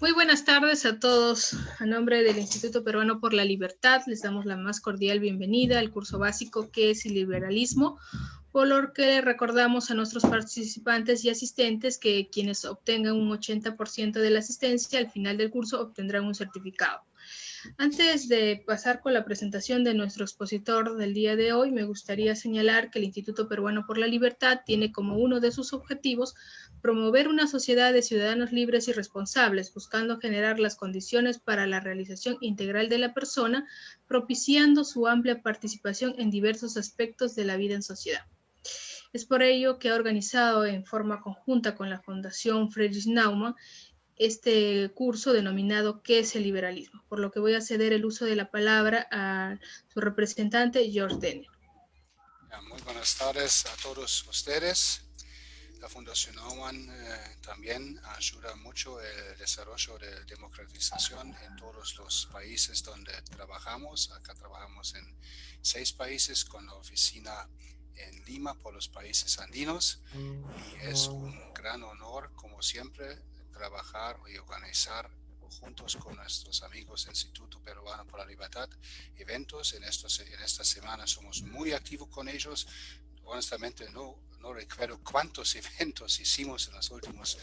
Muy buenas tardes a todos. A nombre del Instituto Peruano por la Libertad, les damos la más cordial bienvenida al curso básico ¿Qué es el liberalismo? Por lo que recordamos a nuestros participantes y asistentes que quienes obtengan un 80% de la asistencia al final del curso obtendrán un certificado. Antes de pasar con la presentación de nuestro expositor del día de hoy, me gustaría señalar que el Instituto Peruano por la Libertad tiene como uno de sus objetivos promover una sociedad de ciudadanos libres y responsables, buscando generar las condiciones para la realización integral de la persona, propiciando su amplia participación en diversos aspectos de la vida en sociedad. Es por ello que ha organizado en forma conjunta con la Fundación Friedrich Naumann este curso denominado ¿Qué es el liberalismo? Por lo que voy a ceder el uso de la palabra a su representante, George Daniel. Muy buenas tardes a todos ustedes. La Fundación Naumann también ayuda mucho el desarrollo de democratización en todos los países donde trabajamos. Acá trabajamos en 6 países con la oficina en Lima por los países andinos y es un gran honor, como siempre, trabajar y organizar juntos con nuestros amigos del Instituto Peruano por la Libertad eventos. En esta semana somos muy activos con ellos. Honestamente no recuerdo cuántos eventos hicimos en las últimas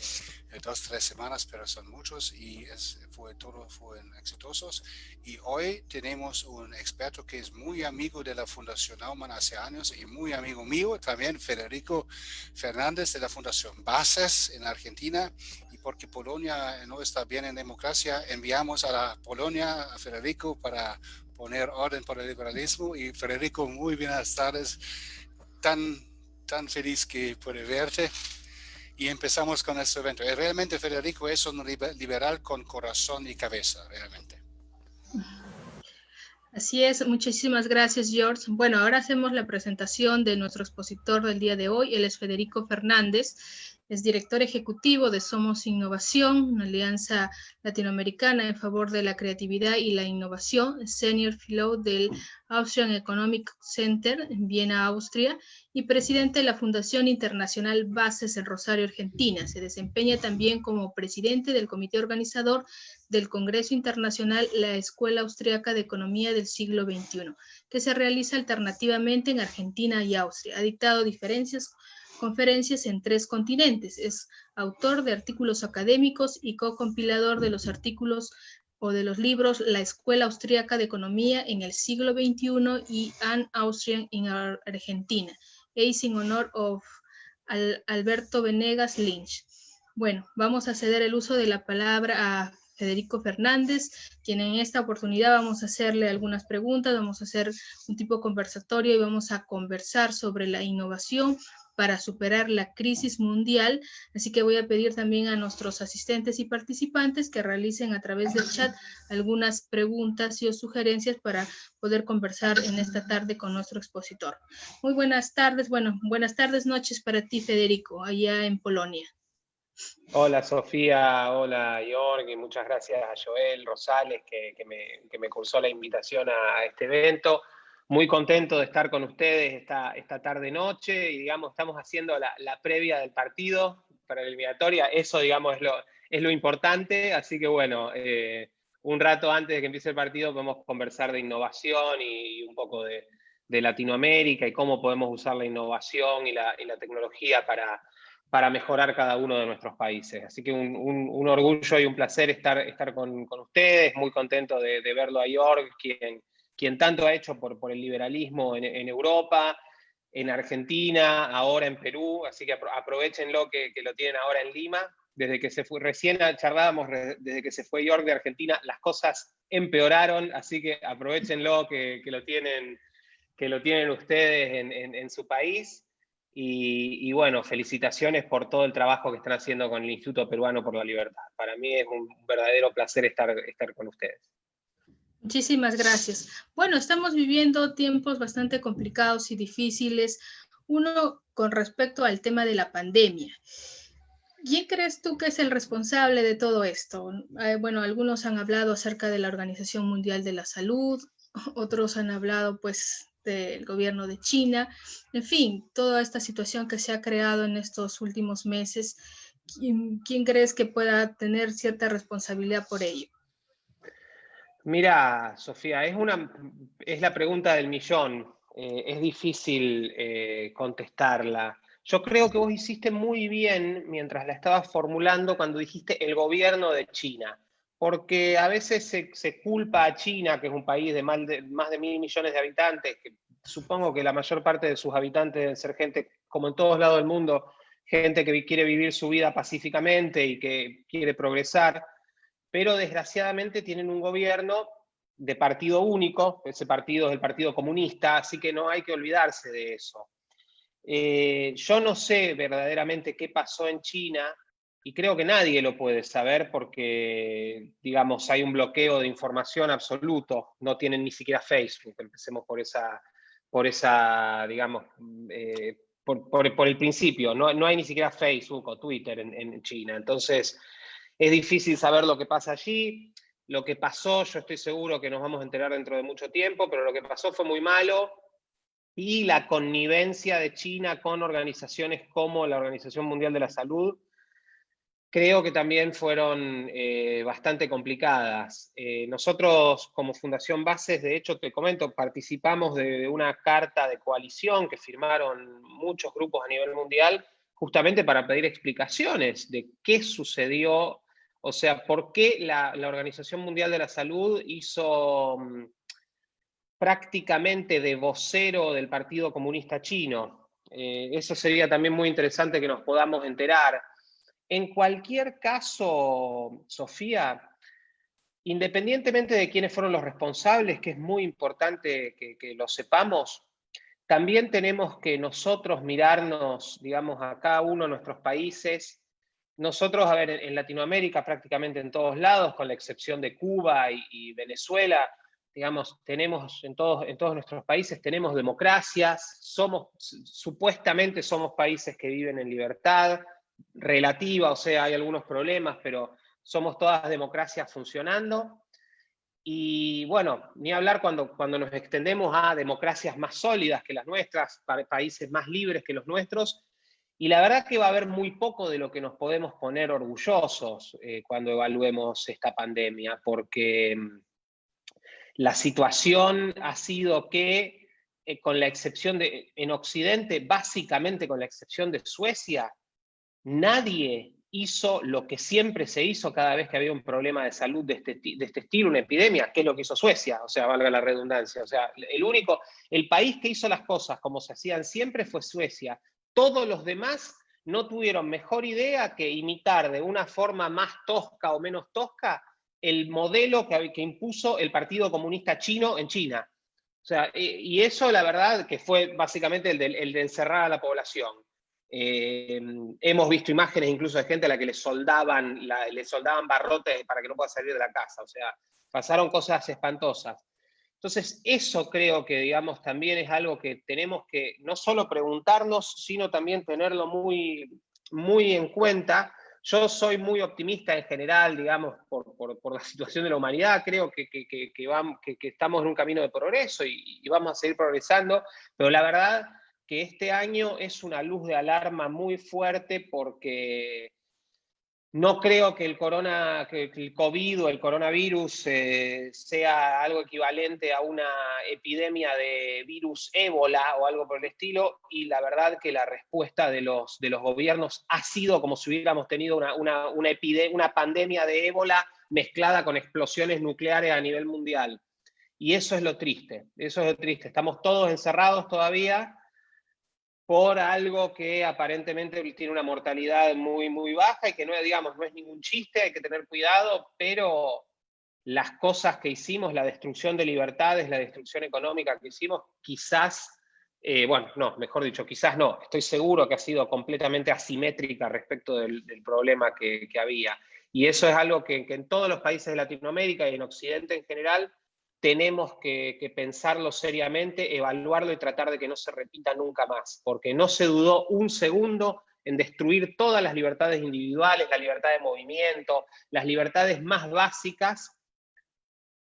2-3 semanas, pero son muchos y fueron exitosos. Y hoy tenemos un experto que es muy amigo de la Fundación Naumann hace años y muy amigo mío también, Federico Fernández de la Fundación Bases en Argentina. Y porque Polonia no está bien en democracia, enviamos a la Polonia a Federico para poner orden por el liberalismo. Y Federico, muy buenas tardes. Tan feliz que puede verte y empezamos con este evento. Realmente Federico es un liberal con corazón y cabeza, realmente. Así es, muchísimas gracias, George. Bueno, ahora hacemos la presentación de nuestro expositor del día de hoy. Él es Federico Fernández, es director ejecutivo de Somos Innovación, una alianza latinoamericana en favor de la creatividad y la innovación, Senior Fellow del Austrian Economic Center en Viena, Austria, y presidente de la Fundación Internacional Bases en Rosario, Argentina. Se desempeña también como presidente del comité organizador del Congreso Internacional La Escuela Austriaca de Economía del Siglo XXI, que se realiza alternativamente en Argentina y Austria. Ha dictado conferencias en 3 continentes. Es autor de artículos académicos y co-compilador de los artículos o de los libros La Escuela Austriaca de Economía en el Siglo XXI y An Austrian in Argentina, es in honor of Alberto Venegas Lynch. Bueno, vamos a ceder el uso de la palabra a Federico Fernández, quien en esta oportunidad vamos a hacerle algunas preguntas, vamos a hacer un tipo conversatorio y vamos a conversar sobre la innovación para superar la crisis mundial. Así que voy a pedir también a nuestros asistentes y participantes que realicen a través del chat algunas preguntas y o sugerencias para poder conversar en esta tarde con nuestro expositor. Muy buenas tardes, buenas tardes, noches para ti, Federico, allá en Polonia. Hola Sofía, hola Jorge, muchas gracias a Joel Rosales que me cursó la invitación a este evento. Muy contento de estar con ustedes esta tarde-noche y digamos estamos haciendo la previa del partido para la eliminatoria. Eso digamos es lo importante, así que bueno, un rato antes de que empiece el partido podemos conversar de innovación y un poco de Latinoamérica y cómo podemos usar la innovación y la tecnología para mejorar cada uno de nuestros países. Así que un orgullo y un placer estar con ustedes, muy contento de verlo a Jorg, quien tanto ha hecho por el liberalismo en Europa, en Argentina, ahora en Perú, así que aprovechenlo que lo tienen ahora en Lima. Desde que se fue, recién charlábamos, desde que se fue Jorg de Argentina, las cosas empeoraron, así que aprovechenlo que lo tienen ustedes en su país. Y bueno, felicitaciones por todo el trabajo que están haciendo con el Instituto Peruano por la Libertad. Para mí es un verdadero placer estar con ustedes. Muchísimas gracias. Bueno, estamos viviendo tiempos bastante complicados y difíciles. Uno, con respecto al tema de la pandemia. ¿Quién crees tú que es el responsable de todo esto? Bueno, algunos han hablado acerca de la Organización Mundial de la Salud, otros han hablado pues del gobierno de China, en fin, toda esta situación que se ha creado en estos últimos meses. ¿quién crees que pueda tener cierta responsabilidad por ello? Mira, Sofía, es la pregunta del millón. Es difícil contestarla. Yo creo que vos hiciste muy bien mientras la estabas formulando cuando dijiste el gobierno de China, porque a veces se culpa a China, que es un país de más de 1.000 millones de habitantes, que supongo que la mayor parte de sus habitantes deben ser gente, como en todos lados del mundo, gente que quiere vivir su vida pacíficamente y que quiere progresar, pero desgraciadamente tienen un gobierno de partido único, ese partido es el Partido Comunista, así que no hay que olvidarse de eso. Yo no sé verdaderamente qué pasó en China y creo que nadie lo puede saber porque, digamos, hay un bloqueo de información absoluto, no tienen ni siquiera Facebook, empecemos por esa digamos, por el principio, no hay ni siquiera Facebook o Twitter en China, entonces es difícil saber lo que pasa allí. Lo que pasó, yo estoy seguro que nos vamos a enterar dentro de mucho tiempo, pero lo que pasó fue muy malo y la connivencia de China con organizaciones como la Organización Mundial de la Salud creo que también fueron bastante complicadas. Nosotros como Fundación Bases, de hecho te comento, participamos de una carta de coalición que firmaron muchos grupos a nivel mundial justamente para pedir explicaciones de qué sucedió, o sea, por qué la Organización Mundial de la Salud hizo prácticamente de vocero del Partido Comunista Chino. Eso sería también muy interesante que nos podamos enterar. En cualquier caso, Sofía, independientemente de quiénes fueron los responsables, que es muy importante que lo sepamos, también tenemos que nosotros mirarnos, digamos, a cada uno de nuestros países. Nosotros, a ver, en Latinoamérica prácticamente en todos lados, con la excepción de Cuba y Venezuela, digamos, tenemos en todos nuestros países tenemos democracias, supuestamente somos países que viven en libertad relativa, o sea, hay algunos problemas, pero somos todas democracias funcionando. Y bueno, ni hablar cuando nos extendemos a democracias más sólidas que las nuestras, países más libres que los nuestros, y la verdad que va a haber muy poco de lo que nos podemos poner orgullosos cuando evaluemos esta pandemia, porque la situación ha sido que, con la excepción en Occidente, básicamente con la excepción de Suecia, nadie hizo lo que siempre se hizo cada vez que había un problema de salud de este estilo, una epidemia, que es lo que hizo Suecia, o sea, valga la redundancia. O sea, el país que hizo las cosas como se hacían siempre fue Suecia. Todos los demás no tuvieron mejor idea que imitar de una forma más tosca o menos tosca el modelo que impuso el Partido Comunista Chino en China. O sea, y eso la verdad que fue básicamente el de encerrar a la población. Hemos visto imágenes incluso de gente a la que le soldaban barrotes para que no pueda salir de la casa, o sea, pasaron cosas espantosas. Entonces, eso creo que, digamos, también es algo que tenemos que no solo preguntarnos, sino también tenerlo muy, muy en cuenta. Yo soy muy optimista en general, digamos, por la situación de la humanidad. Creo que estamos en un camino de progreso y vamos a seguir progresando, pero la verdad que este año es una luz de alarma muy fuerte porque no creo que el COVID o el coronavirus sea algo equivalente a una epidemia de virus ébola o algo por el estilo, y la verdad que la respuesta de los gobiernos ha sido como si hubiéramos tenido una pandemia de ébola mezclada con explosiones nucleares a nivel mundial. Y eso es lo triste, Estamos todos encerrados todavía por algo que aparentemente tiene una mortalidad muy, muy baja y que no, digamos, no es ningún chiste, hay que tener cuidado, pero las cosas que hicimos, la destrucción de libertades, la destrucción económica que hicimos, quizás, mejor dicho, quizás no, estoy seguro que ha sido completamente asimétrica respecto del problema que había. Y eso es algo que en todos los países de Latinoamérica y en Occidente en general tenemos que pensarlo seriamente, evaluarlo y tratar de que no se repita nunca más, porque no se dudó un segundo en destruir todas las libertades individuales, la libertad de movimiento, las libertades más básicas,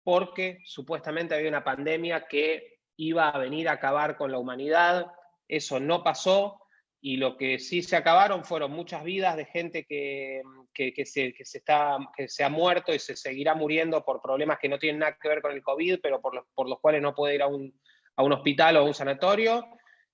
porque supuestamente había una pandemia que iba a venir a acabar con la humanidad. Eso no pasó, y lo que sí se acabaron fueron muchas vidas de gente que se ha muerto y se seguirá muriendo por problemas que no tienen nada que ver con el COVID, pero por los cuales no puede ir a un hospital o a un sanatorio,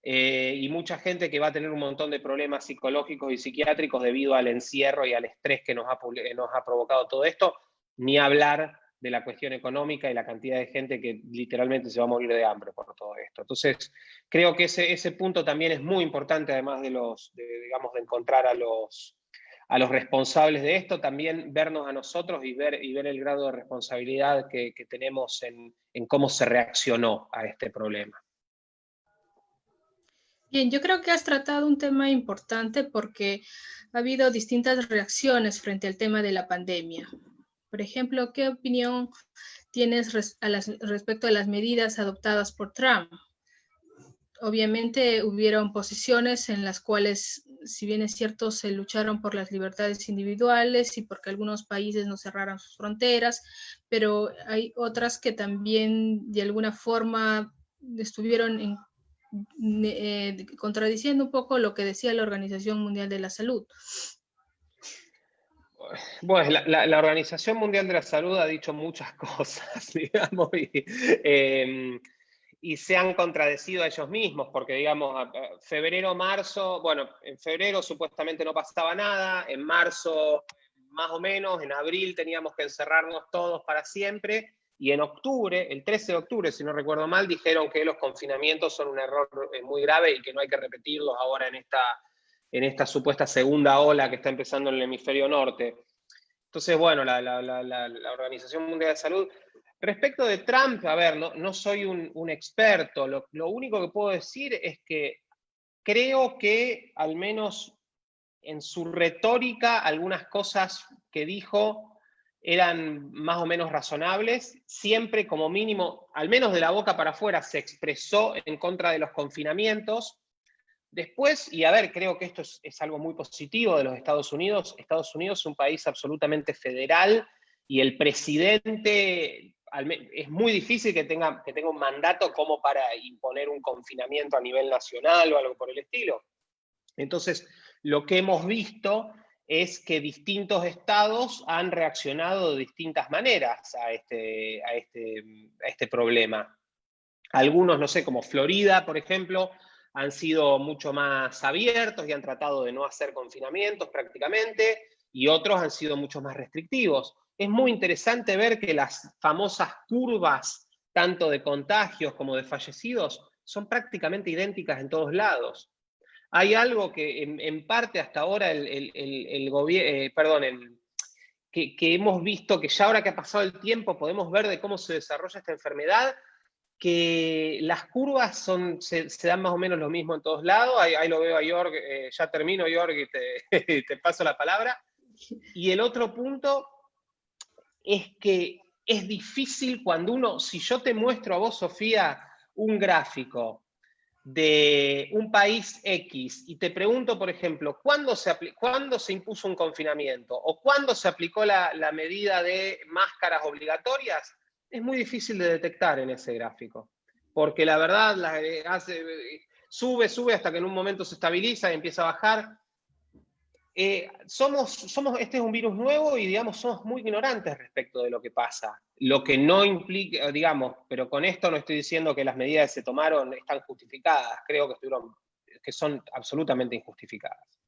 y mucha gente que va a tener un montón de problemas psicológicos y psiquiátricos debido al encierro y al estrés que nos ha provocado todo esto, ni hablar de la cuestión económica y la cantidad de gente que literalmente se va a morir de hambre por todo esto. Entonces, creo que ese punto también es muy importante, además digamos, de encontrar a los responsables de esto, también vernos a nosotros y ver el grado de responsabilidad que tenemos en cómo se reaccionó a este problema. Bien, yo creo que has tratado un tema importante porque ha habido distintas reacciones frente al tema de la pandemia. Por ejemplo, ¿qué opinión tienes respecto a las medidas adoptadas por Trump? Obviamente hubieron posiciones en las cuales, si bien es cierto, se lucharon por las libertades individuales y porque algunos países no cerraran sus fronteras, pero hay otras que también de alguna forma estuvieron contradiciendo un poco lo que decía la Organización Mundial de la Salud. Bueno, la Organización Mundial de la Salud ha dicho muchas cosas, digamos, y se han contradecido a ellos mismos, porque, digamos, febrero, marzo, bueno, en febrero supuestamente no pasaba nada, en marzo más o menos, en abril teníamos que encerrarnos todos para siempre, y en octubre, el 13 de octubre, si no recuerdo mal, dijeron que los confinamientos son un error muy grave y que no hay que repetirlos ahora en esta supuesta segunda ola que está empezando en el hemisferio norte. Entonces, bueno, la Organización Mundial de Salud. Respecto de Trump, a ver, no soy un experto, lo único que puedo decir es que creo que, al menos en su retórica, algunas cosas que dijo eran más o menos razonables, siempre como mínimo, al menos de la boca para afuera, se expresó en contra de los confinamientos. Después, y a ver, creo que esto es algo muy positivo de los Estados Unidos. Estados Unidos es un país absolutamente federal y el presidente es muy difícil que tenga un mandato como para imponer un confinamiento a nivel nacional o algo por el estilo. Entonces, lo que hemos visto es que distintos estados han reaccionado de distintas maneras a este problema. Algunos, no sé, como Florida, por ejemplo, han sido mucho más abiertos y han tratado de no hacer confinamientos prácticamente, y otros han sido mucho más restrictivos. Es muy interesante ver que las famosas curvas, tanto de contagios como de fallecidos, son prácticamente idénticas en todos lados. Hay algo que en parte hasta ahora el gobierno, que hemos visto que ya ahora que ha pasado el tiempo podemos ver de cómo se desarrolla esta enfermedad, que las curvas se dan más o menos lo mismo en todos lados. Ahí lo veo a Jorg, ya termino, Jorg, y te paso la palabra. Y el otro punto es que es difícil cuando si yo te muestro a vos, Sofía, un gráfico de un país X y te pregunto, por ejemplo, ¿cuándo se impuso un confinamiento o cuándo se aplicó la medida de máscaras obligatorias, es muy difícil de detectar en ese gráfico, porque la verdad sube hasta que en un momento se estabiliza y empieza a bajar. Este es un virus nuevo y, digamos, somos muy ignorantes respecto de lo que pasa. Lo que no implica, digamos, pero con esto no estoy diciendo que las medidas que se tomaron están justificadas. Creo que son absolutamente injustificadas.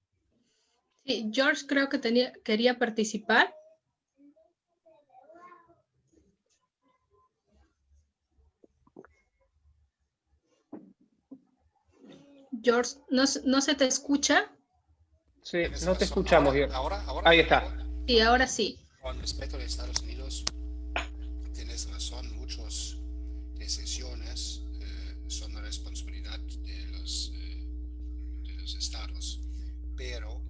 Sí, George creo que quería participar. George, ¿no se te escucha? Sí, no te escuchamos, George. Ahora, ahí está. Sí, ahora sí. Con respecto a Estados Unidos, tienes razón, muchas decisiones son la responsabilidad de los estados, pero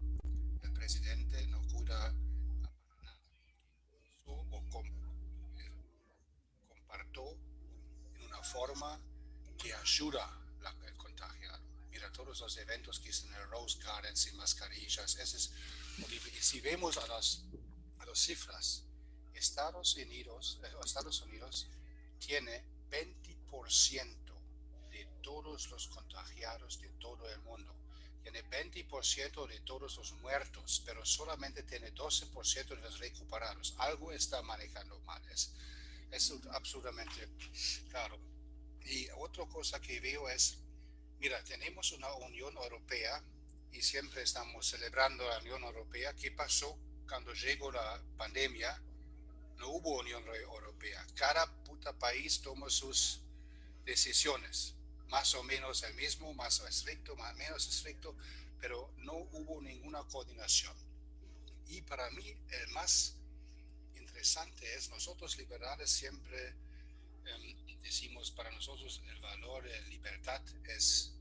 el presidente no cuida o compartió en una forma que ayuda al contagiado. Mira, todos los eventos que están en el Rose Garden sin mascarillas, y si vemos a las cifras, Estados Unidos tiene 20% de todos los contagiados de todo el mundo. tiene 20% de todos los muertos, pero solamente tiene 12% de los recuperados. Algo está manejando mal, es absolutamente claro. Y otra cosa que veo es, mira, tenemos una Unión Europea y siempre estamos celebrando la Unión Europea. ¿Qué pasó cuando llegó la pandemia? No hubo Unión Europea. Cada puta país toma sus decisiones, más o menos el mismo, más estricto, más menos estricto, pero no hubo ninguna coordinación. Y para mí el más interesante es, nosotros liberales siempre decimos, para nosotros el valor de libertad es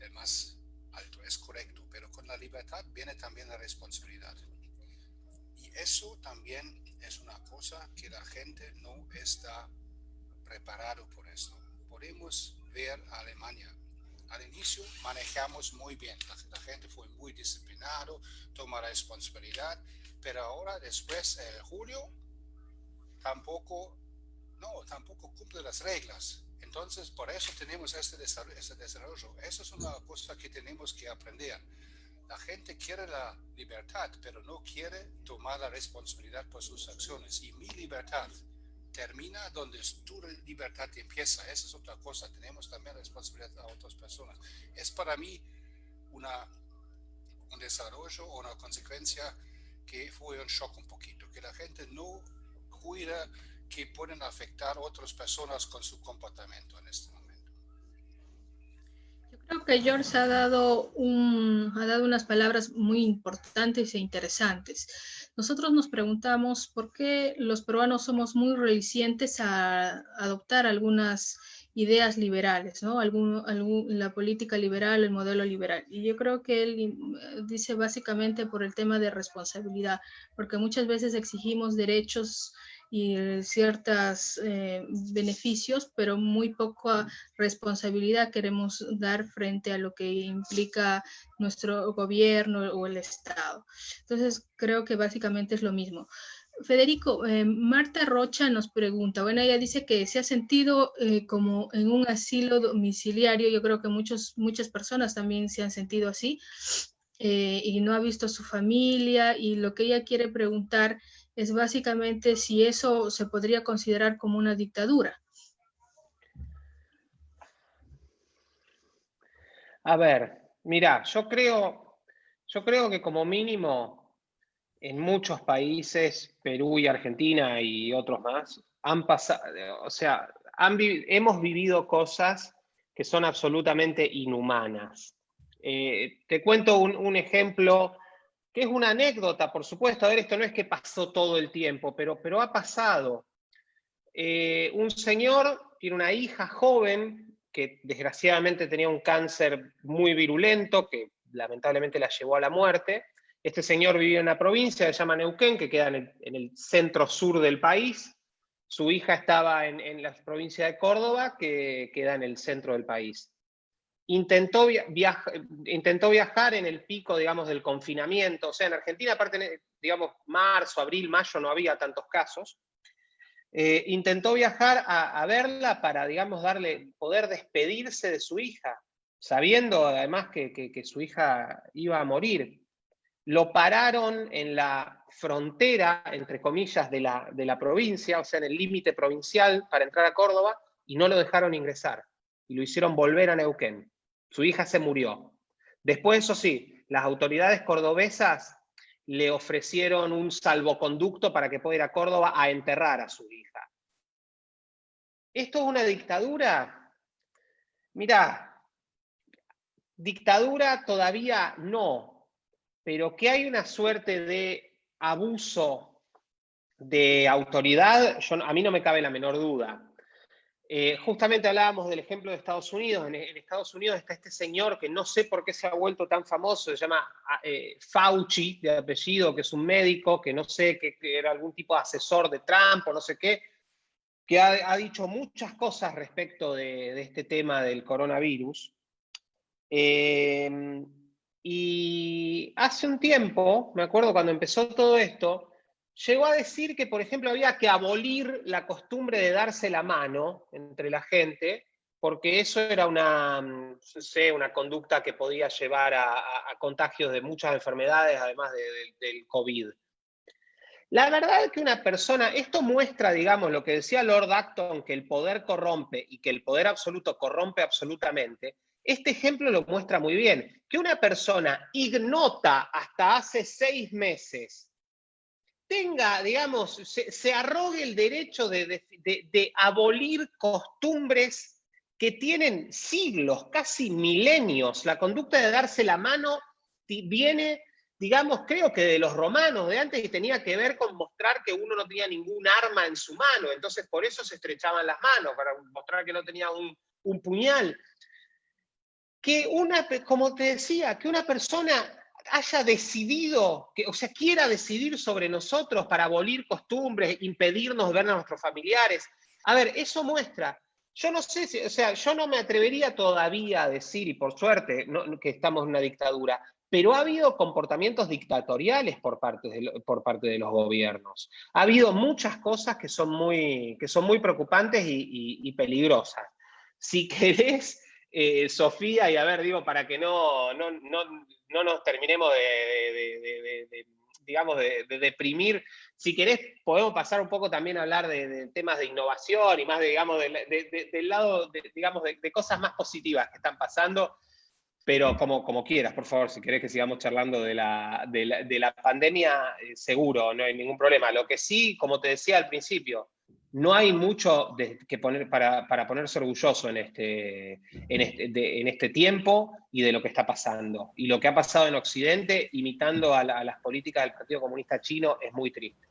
el más alto, es correcto, pero con la libertad viene también la responsabilidad. Y eso también es una cosa que la gente no está preparado por esto. Podemos ver a Alemania. Al inicio manejamos muy bien, la gente fue muy disciplinado, toma la responsabilidad, pero ahora después de julio tampoco cumple las reglas. Entonces, por eso tenemos este desarrollo. Eso es una cosa que tenemos que aprender. La gente quiere la libertad, pero no quiere tomar la responsabilidad por sus acciones. Y mi libertad termina donde tu libertad empieza. Esa es otra cosa. Tenemos también responsabilidad a otras personas. Es para mí un desarrollo o una consecuencia que fue un shock un poquito, que la gente no cuida que pueden afectar a otras personas con su comportamiento en este momento. Yo creo que George ha dado unas palabras muy importantes e interesantes. Nosotros nos preguntamos por qué los peruanos somos muy reticentes a adoptar algunas ideas liberales, ¿no? La política liberal, el modelo liberal. Y yo creo que él dice básicamente por el tema de responsabilidad, porque muchas veces exigimos derechos y ciertos beneficios, pero muy poca responsabilidad queremos dar frente a lo que implica nuestro gobierno o el Estado. Entonces, creo que básicamente es lo mismo. Federico, Marta Rocha nos pregunta, bueno, ella dice que se ha sentido como en un asilo domiciliario, yo creo que muchas personas también se han sentido así, y no ha visto a su familia, y lo que ella quiere preguntar es básicamente si eso se podría considerar como una dictadura. A ver, mira, yo creo que como mínimo en muchos países, Perú y Argentina y otros más, han pasado, o sea, hemos vivido cosas que son absolutamente inhumanas. Te cuento un ejemplo que es una anécdota, por supuesto. A ver, esto no es que pasó todo el tiempo, pero ha pasado. Un señor tiene una hija joven que desgraciadamente tenía un cáncer muy virulento que lamentablemente la llevó a la muerte. Este señor vivía en una provincia que se llama Neuquén, que queda en el centro sur del país. Su hija estaba en la provincia de Córdoba, que queda en el centro del país. Intentó viajar en el pico, digamos, del confinamiento. O sea, en Argentina, aparte, digamos, marzo, abril, mayo, no había tantos casos. Intentó viajar a verla para, digamos, poder despedirse de su hija, sabiendo además que su hija iba a morir. Lo pararon en la frontera, entre comillas, de la provincia, o sea, en el límite provincial para entrar a Córdoba, y no lo dejaron ingresar. Y lo hicieron volver a Neuquén. Su hija se murió. Después, eso sí, las autoridades cordobesas le ofrecieron un salvoconducto para que pueda ir a Córdoba a enterrar a su hija. ¿Esto es una dictadura? Mirá, dictadura todavía no, pero que hay una suerte de abuso de autoridad, a mí no me cabe la menor duda. Justamente hablábamos del ejemplo de Estados Unidos. En Estados Unidos está este señor que no sé por qué se ha vuelto tan famoso, se llama Fauci, de apellido, que es un médico, que no sé, que era algún tipo de asesor de Trump o no sé qué, que ha dicho muchas cosas respecto de este tema del coronavirus. Y hace un tiempo, me acuerdo cuando empezó todo esto, llegó a decir que, por ejemplo, había que abolir la costumbre de darse la mano entre la gente, porque eso era no sé, una conducta que podía llevar a contagios de muchas enfermedades, además del COVID. La verdad es que una persona, esto muestra, digamos, lo que decía Lord Acton, que el poder corrompe y que el poder absoluto corrompe absolutamente. Este ejemplo lo muestra muy bien, que una persona ignota hasta hace 6 meses tenga, digamos, se arrogue el derecho de abolir costumbres que tienen siglos, casi milenios. La conducta de darse la mano viene, digamos, creo que de los romanos de antes, y tenía que ver con mostrar que uno no tenía ningún arma en su mano, entonces por eso se estrechaban las manos, para mostrar que no tenía un puñal. Que como te decía, que una persona haya decidido, o sea, quiera decidir sobre nosotros para abolir costumbres, impedirnos ver a nuestros familiares. A ver, eso muestra. Yo no sé, o sea, yo no me atrevería todavía a decir, y por suerte, que estamos en una dictadura, pero ha habido comportamientos dictatoriales por parte de los gobiernos. Ha habido muchas cosas que son muy preocupantes y peligrosas. Si querés, Sofía, y a ver, digo, para que no nos terminemos digamos, de deprimir, si querés podemos pasar un poco también a hablar de temas de innovación y más, digamos, del lado, digamos, de cosas más positivas que están pasando, pero como quieras, por favor, si querés que sigamos charlando de la pandemia, seguro, no hay ningún problema. Lo que sí, como te decía al principio, no hay mucho que poner para ponerse orgulloso en este tiempo y de lo que está pasando. Y lo que ha pasado en Occidente, imitando a las políticas del Partido Comunista Chino, es muy triste.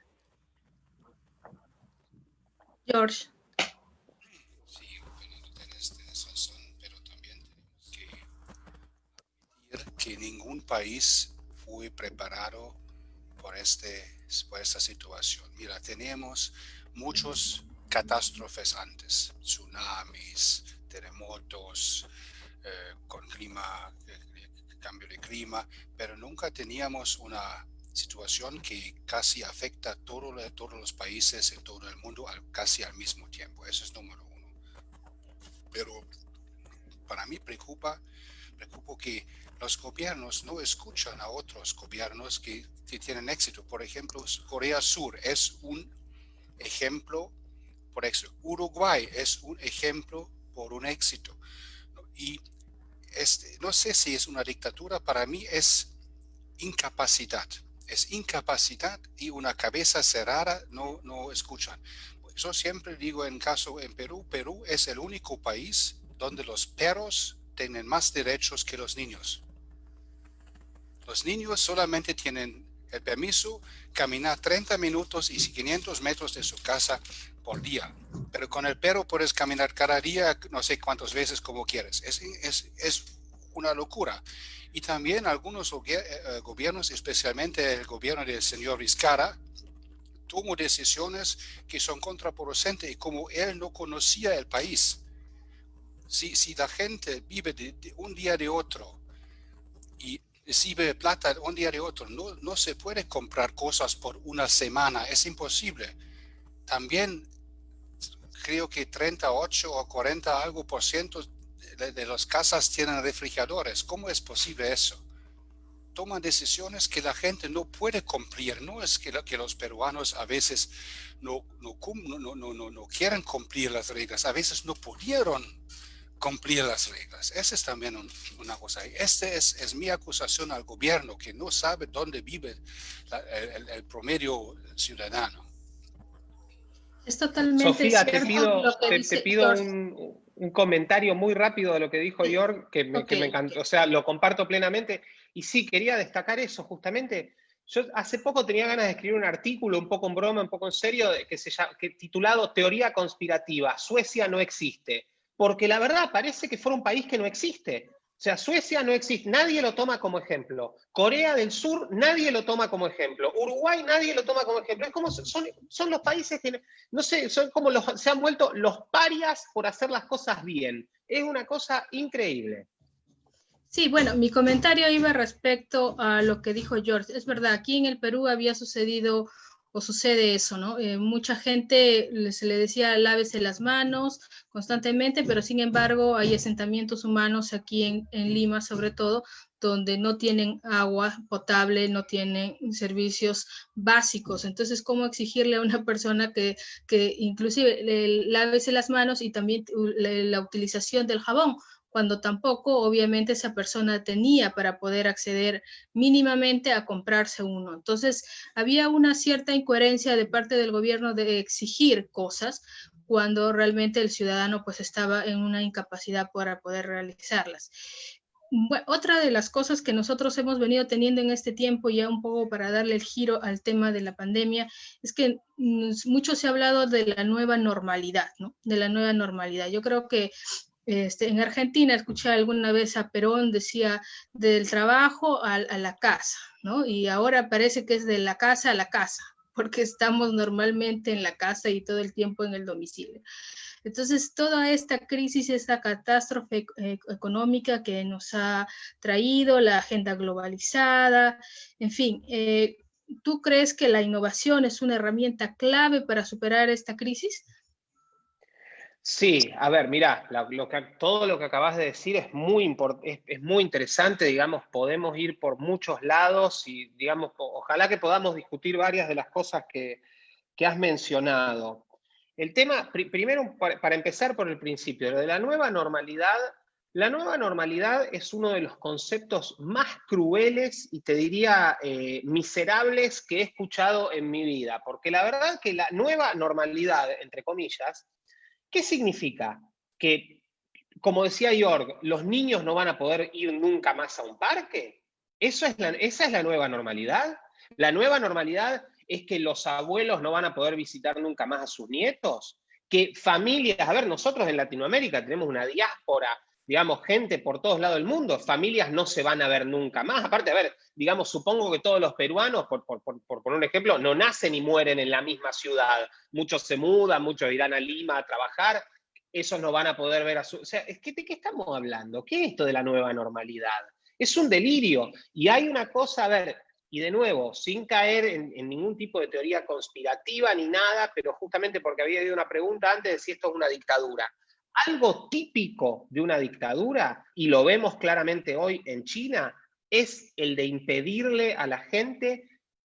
George. Sí, bueno, tienes razón, pero también tenemos que admitir que ningún país fue preparado por esta situación. Mira, tenemos muchos catástrofes antes, tsunamis, terremotos, con cambio de clima, pero nunca teníamos una situación que casi afecta a todos los países en todo el mundo casi al mismo tiempo. Eso es número uno. Pero para mí preocupa que los gobiernos no escuchan a otros gobiernos que tienen éxito. Por ejemplo, Corea Sur es un ejemplo por éxito. Uruguay es un ejemplo por un éxito. Y no sé si es una dictadura, para mí es incapacidad. Es incapacidad y una cabeza cerrada, no escuchan. Yo siempre digo en Perú es el único país donde los perros tienen más derechos que los niños. Los niños solamente tienen el permiso caminar 30 minutos y 500 metros de su casa por día. Pero con el perro puedes caminar cada día no sé cuántas veces como quieres. Es una locura. Y también algunos gobiernos, especialmente el gobierno del señor Vizcarra, tomó decisiones que son contraproducentes y como él no conocía el país. Si la gente vive de un día de otro y recibe plata un día de otro, no se puede comprar cosas por una semana, es imposible. También creo que 38 o 40 algo por ciento de las casas tienen refrigeradores. ¿Cómo es posible eso? Toman decisiones que la gente no puede cumplir. No es que los peruanos a veces no quieren cumplir las reglas, a veces no pudieron cumplir las reglas. Esa es también una cosa. Esta es mi acusación al gobierno, que no sabe dónde vive el promedio ciudadano. Es totalmente Sofía, cierto te pido un comentario muy rápido de lo que dijo Jorg, que me encantó, o sea, lo comparto plenamente. Y sí, quería destacar eso, justamente. Yo hace poco tenía ganas de escribir un artículo, un poco en broma, un poco en serio, titulado Teoría conspirativa, Suecia no existe. Porque la verdad parece que fuera un país que no existe. O sea, Suecia no existe, nadie lo toma como ejemplo. Corea del Sur, nadie lo toma como ejemplo. Uruguay, nadie lo toma como ejemplo. Es como son los países que, no sé, son como se han vuelto los parias por hacer las cosas bien. Es una cosa increíble. Sí, bueno, mi comentario iba respecto a lo que dijo George. Es verdad, aquí en el Perú había sucedido o sucede eso, ¿no? Mucha gente se le decía lávese las manos constantemente, pero sin embargo hay asentamientos humanos aquí en Lima, sobre todo, donde no tienen agua potable, no tienen servicios básicos. Entonces, ¿cómo exigirle a una persona que inclusive lávese las manos y también la utilización del jabón? Cuando tampoco, obviamente, esa persona tenía para poder acceder mínimamente a comprarse uno. Entonces, había una cierta incoherencia de parte del gobierno de exigir cosas cuando realmente el ciudadano pues estaba en una incapacidad para poder realizarlas. Bueno, otra de las cosas que nosotros hemos venido teniendo en este tiempo, ya un poco para darle el giro al tema de la pandemia, es que mucho se ha hablado de la nueva normalidad, ¿no? De la nueva normalidad. Yo creo que en Argentina escuché alguna vez a Perón, decía del trabajo a la casa, ¿no? Y ahora parece que es de la casa a la casa, porque estamos normalmente en la casa y todo el tiempo en el domicilio. Entonces, toda esta crisis, esta catástrofe económica que nos ha traído, la agenda globalizada, en fin, ¿tú crees que la innovación es una herramienta clave para superar esta crisis? Sí, a ver, mirá, todo lo que acabas de decir es es muy interesante, digamos, podemos ir por muchos lados y, digamos, ojalá que podamos discutir varias de las cosas que has mencionado. El tema, primero, para empezar por el principio, lo de la nueva normalidad es uno de los conceptos más crueles y te diría miserables que he escuchado en mi vida, porque la verdad que la nueva normalidad, entre comillas, ¿qué significa? Que, como decía Jorg, los niños no van a poder ir nunca más a un parque. ¿Esa es la nueva normalidad? La nueva normalidad es que los abuelos no van a poder visitar nunca más a sus nietos. Que familias, a ver, nosotros en Latinoamérica tenemos una diáspora, digamos, gente por todos lados del mundo, familias no se van a ver nunca más. Aparte, a ver, digamos, supongo que todos los peruanos, por poner un ejemplo, no nacen y mueren en la misma ciudad. Muchos se mudan, muchos irán a Lima a trabajar, esos no van a poder ver a su... O sea, ¿de qué estamos hablando? ¿Qué es esto de la nueva normalidad? Es un delirio. Y hay una cosa, a ver, y de nuevo, sin caer en ningún tipo de teoría conspirativa ni nada, pero justamente porque había habido una pregunta antes de si esto es una dictadura. Algo típico de una dictadura, y lo vemos claramente hoy en China, es el de impedirle a la gente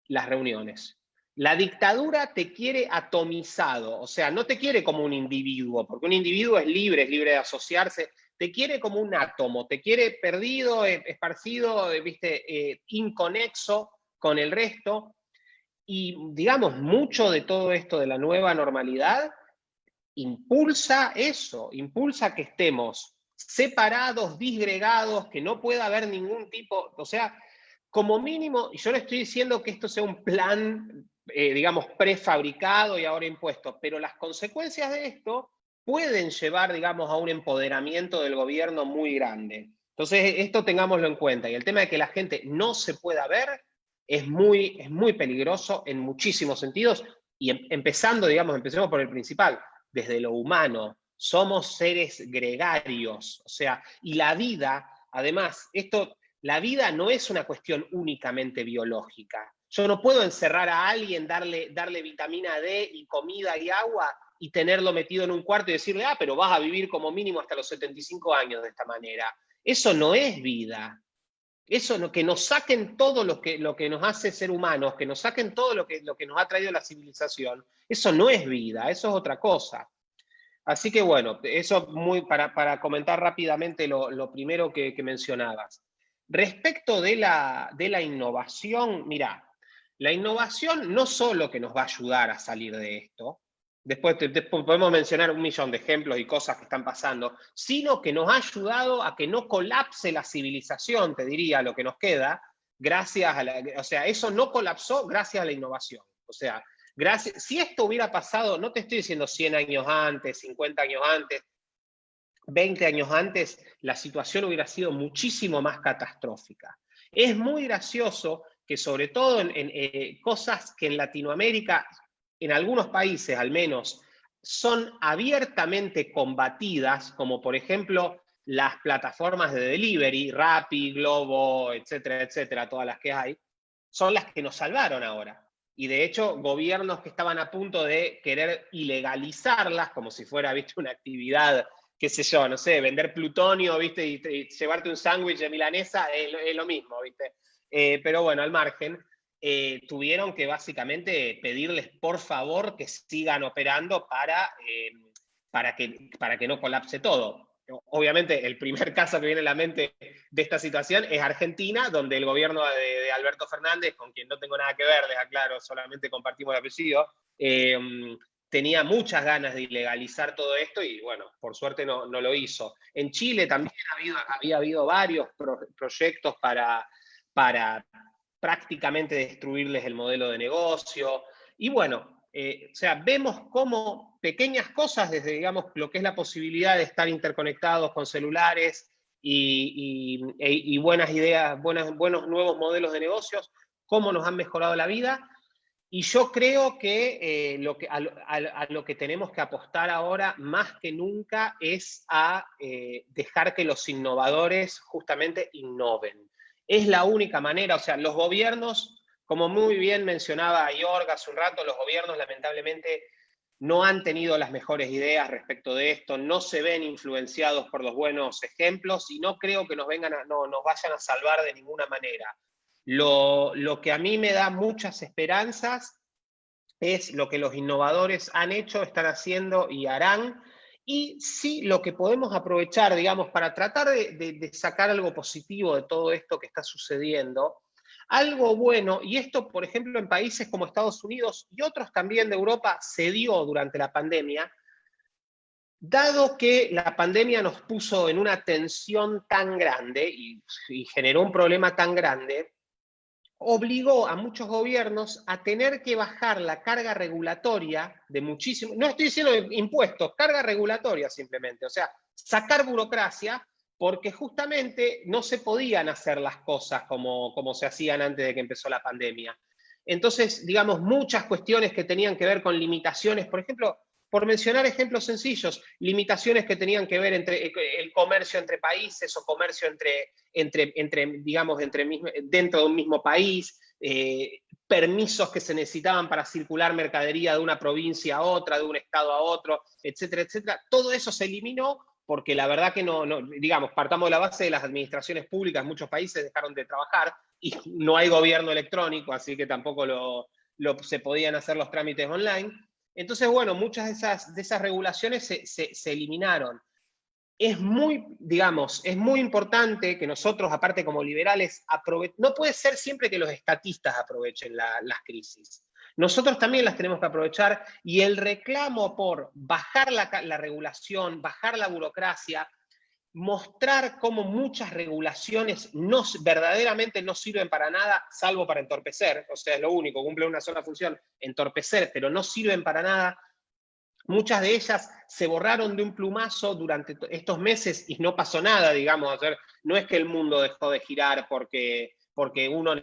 las reuniones. La dictadura te quiere atomizado, o sea, no te quiere como un individuo, porque un individuo es libre de asociarse, te quiere como un átomo, te quiere perdido, esparcido, viste, inconexo con el resto, y digamos, mucho de todo esto de la nueva normalidad impulsa eso, impulsa que estemos separados, disgregados, que no pueda haber ningún tipo, o sea, como mínimo, y yo no estoy diciendo que esto sea un plan, digamos, prefabricado y ahora impuesto, pero las consecuencias de esto pueden llevar, digamos, a un empoderamiento del gobierno muy grande. Entonces, esto tengámoslo en cuenta. Y el tema de que la gente no se pueda ver es muy peligroso en muchísimos sentidos. Y empezando, digamos, empecemos por el principal, desde lo humano. Somos seres gregarios, o sea, y la vida, además, la vida no es una cuestión únicamente biológica. Yo no puedo encerrar a alguien, darle vitamina D y comida y agua y tenerlo metido en un cuarto y decirle, pero vas a vivir como mínimo hasta los 75 años de esta manera. Eso no es vida. Eso, que nos saquen todo lo que nos hace ser humanos, que nos saquen todo lo que nos ha traído la civilización, eso no es vida, eso es otra cosa. Así que bueno, eso para comentar rápidamente lo primero que mencionabas. Respecto de la innovación, mirá, la innovación no solo que nos va a ayudar a salir de esto, después podemos mencionar 1.000.000 de ejemplos y cosas que están pasando, sino que nos ha ayudado a que no colapse la civilización, te diría, lo que nos queda, gracias a o sea, eso no colapsó gracias a la innovación. O sea, si esto hubiera pasado, no te estoy diciendo 100 años antes, 50 años antes, 20 años antes, la situación hubiera sido muchísimo más catastrófica. Es muy gracioso que sobre todo en cosas que en Latinoamérica, en algunos países al menos, son abiertamente combatidas, como por ejemplo las plataformas de delivery, Rappi, Globo, etcétera, etcétera, todas las que hay, son las que nos salvaron ahora. y de hecho gobiernos que estaban a punto de querer ilegalizarlas, como si fuera, ¿viste?, una actividad, qué sé yo, no sé, vender plutonio, ¿viste?, y llevarte un sándwich de milanesa, es lo mismo, ¿viste? Pero bueno, al margen, tuvieron que básicamente pedirles por favor que sigan operando para que no colapse todo. Obviamente, el primer caso que viene a la mente de esta situación es Argentina, donde el gobierno de Alberto Fernández, con quien no tengo nada que ver, les aclaro, solamente compartimos el apellido, tenía muchas ganas de ilegalizar todo esto y, bueno, por suerte no lo hizo. En Chile también había habido varios proyectos para prácticamente destruirles el modelo de negocio. Y bueno, o sea, vemos cómo pequeñas cosas, desde, digamos, lo que es la posibilidad de estar interconectados con celulares y buenas ideas, buenos nuevos modelos de negocios, cómo nos han mejorado la vida. Y yo creo que, a lo que tenemos que apostar ahora, más que nunca, es a dejar que los innovadores justamente innoven. Es la única manera, o sea, los gobiernos, como muy bien mencionaba Jorg hace un rato, los gobiernos lamentablemente no han tenido las mejores ideas respecto de esto, no se ven influenciados por los buenos ejemplos y no creo que nos vayan a salvar de ninguna manera. Lo que a mí me da muchas esperanzas es lo que los innovadores han hecho, están haciendo y harán, y sí lo que podemos aprovechar, digamos, para tratar de sacar algo positivo de todo esto que está sucediendo, algo bueno, y esto, por ejemplo, en países como Estados Unidos y otros también de Europa, se dio durante la pandemia, dado que la pandemia nos puso en una tensión tan grande y generó un problema tan grande, obligó a muchos gobiernos a tener que bajar la carga regulatoria de muchísimos, no estoy diciendo impuestos, carga regulatoria simplemente, o sea, sacar burocracia, porque justamente no se podían hacer las cosas como se hacían antes de que empezó la pandemia. Entonces, digamos, muchas cuestiones que tenían que ver con limitaciones, por ejemplo, por mencionar ejemplos sencillos, limitaciones que tenían que ver entre el comercio entre países o comercio dentro de un mismo país, permisos que se necesitaban para circular mercadería de una provincia a otra, de un estado a otro, etcétera, etcétera. Todo eso se eliminó porque la verdad que digamos, partamos de la base de las administraciones públicas, muchos países dejaron de trabajar y no hay gobierno electrónico, así que tampoco se podían hacer los trámites online. Entonces, bueno, muchas de esas regulaciones se eliminaron. Es muy importante que nosotros, aparte como liberales, no puede ser siempre que los estatistas aprovechen las crisis. Nosotros también las tenemos que aprovechar y el reclamo por bajar la regulación, bajar la burocracia, mostrar cómo muchas regulaciones verdaderamente no sirven para nada, salvo para entorpecer, o sea, es lo único, cumplen una sola función, entorpecer, pero no sirven para nada. Muchas de ellas se borraron de un plumazo durante estos meses y no pasó nada, digamos. No es que el mundo dejó de girar porque uno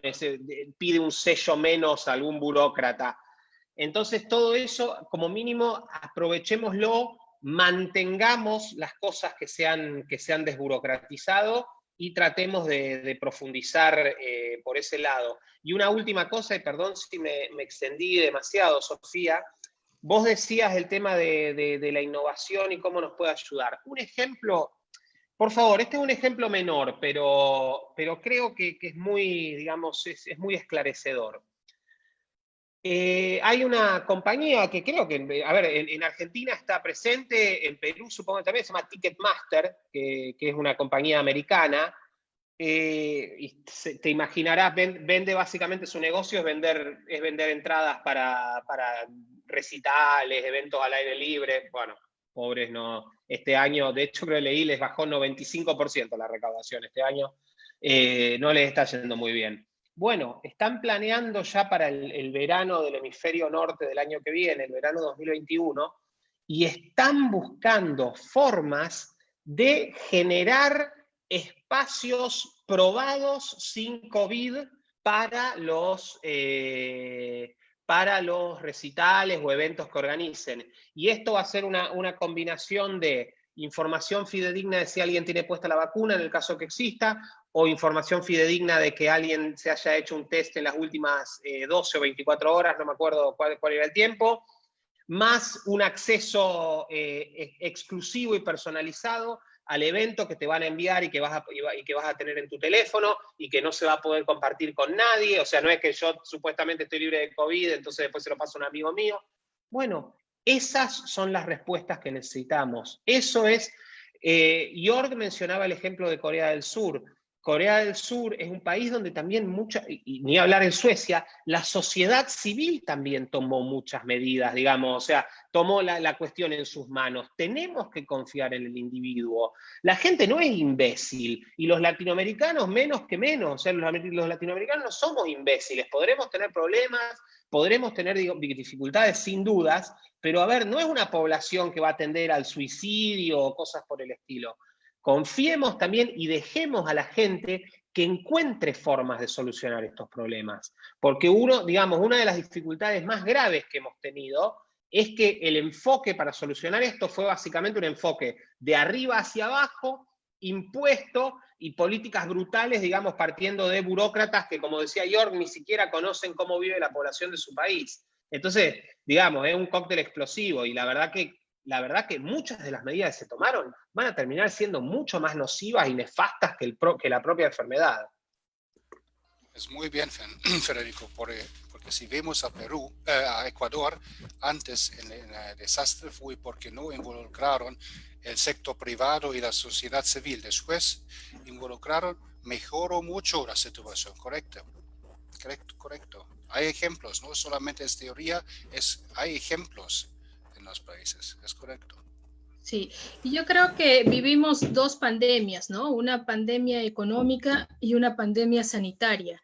pide un sello menos a algún burócrata. Entonces, todo eso, como mínimo, aprovechémoslo, mantengamos las cosas que se han desburocratizado y tratemos de profundizar por ese lado. Y una última cosa, y perdón si me extendí demasiado, Sofía, vos decías el tema de la innovación y cómo nos puede ayudar. Un ejemplo, por favor, este es un ejemplo menor, pero creo que es muy, digamos, es muy esclarecedor. Hay una compañía que creo que, a ver, en Argentina está presente, en Perú supongo que también, se llama Ticketmaster, que es una compañía americana, y te imaginarás, vende básicamente su negocio, es vender entradas para recitales, eventos al aire libre. Bueno, pobres no, este año, de hecho creo que leí, les bajó 95% la recaudación este año, no les está yendo muy bien. Bueno, están planeando ya para el verano del hemisferio norte del año que viene, el verano 2021, y están buscando formas de generar espacios probados sin COVID para los recitales o eventos que organicen. Y esto va a ser una combinación de información fidedigna de si alguien tiene puesta la vacuna, en el caso que exista, o información fidedigna de que alguien se haya hecho un test en las últimas 12 o 24 horas, no me acuerdo cuál era el tiempo, más un acceso exclusivo y personalizado al evento que te van a enviar y que vas a tener en tu teléfono y que no se va a poder compartir con nadie. O sea, no es que yo supuestamente estoy libre de COVID, entonces después se lo paso a un amigo mío. Bueno, esas son las respuestas que necesitamos. Eso es, Jorg mencionaba el ejemplo de Corea del Sur. Corea del Sur es un país donde también y ni hablar en Suecia, la sociedad civil también tomó muchas medidas, digamos, o sea, tomó la cuestión en sus manos. Tenemos que confiar en el individuo. La gente no es imbécil, y los latinoamericanos menos que menos, o sea, los latinoamericanos no somos imbéciles, podremos tener problemas, podremos tener dificultades sin dudas, pero a ver, no es una población que va a tender al suicidio o cosas por el estilo. Confiemos también y dejemos a la gente que encuentre formas de solucionar estos problemas. Porque una de las dificultades más graves que hemos tenido es que el enfoque para solucionar esto fue básicamente un enfoque de arriba hacia abajo, impuesto y políticas brutales, digamos, partiendo de burócratas que, como decía Jorg, ni siquiera conocen cómo vive la población de su país. Entonces, digamos, es un cóctel explosivo y la verdad que muchas de las medidas que se tomaron van a terminar siendo mucho más nocivas y nefastas que la propia enfermedad. Es muy bien, Federico, porque si vemos a Ecuador, antes en el desastre fue porque no involucraron el sector privado y la sociedad civil. Después involucraron, mejoró mucho la situación, correcto. Hay ejemplos, no solamente es teoría, hay ejemplos en los países, es correcto. Sí, y yo creo que vivimos dos pandemias, ¿no? Una pandemia económica y una pandemia sanitaria,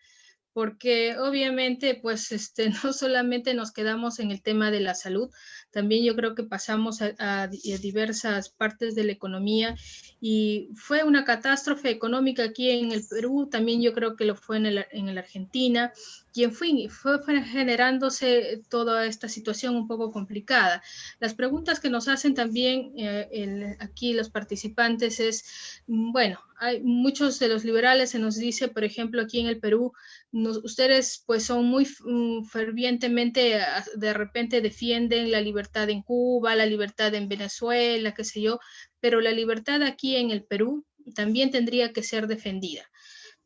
porque obviamente, pues, no solamente nos quedamos en el tema de la salud, también yo creo que pasamos a diversas partes de la economía y fue una catástrofe económica aquí en el Perú, también yo creo que lo fue en la Argentina, y en fin, fue generándose toda esta situación un poco complicada. Las preguntas que nos hacen también aquí los participantes es, bueno, hay muchos de los liberales se nos dice, por ejemplo, aquí en el Perú, ustedes pues son muy fervientemente, de repente defienden la libertad en Cuba, la libertad en Venezuela, qué sé yo, pero la libertad aquí en el Perú también tendría que ser defendida.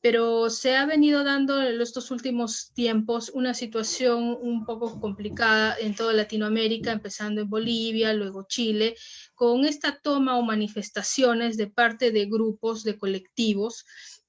Pero se ha venido dando en estos últimos tiempos una situación un poco complicada en toda Latinoamérica, empezando en Bolivia, luego Chile, con esta toma o manifestaciones de parte de grupos, de colectivos,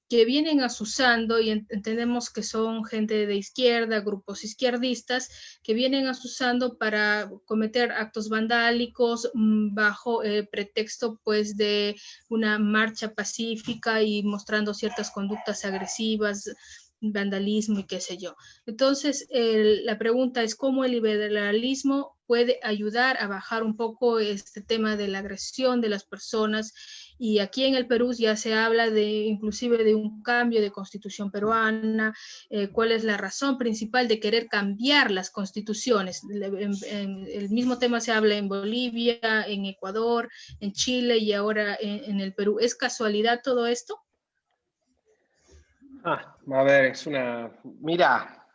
que vienen asusando, y entendemos que son gente de izquierda, grupos izquierdistas, que vienen asusando para cometer actos vandálicos bajo pretexto pues de una marcha pacífica y mostrando ciertas conductas agresivas, vandalismo y qué sé yo. Entonces, la pregunta es cómo el liberalismo puede ayudar a bajar un poco este tema de la agresión de las personas. Y aquí en el Perú ya se habla inclusive de un cambio de constitución peruana. ¿Cuál es la razón principal de querer cambiar las constituciones? El mismo tema se habla en Bolivia, en Ecuador, en Chile y ahora en el Perú. ¿Es casualidad todo esto? A ver, Mira,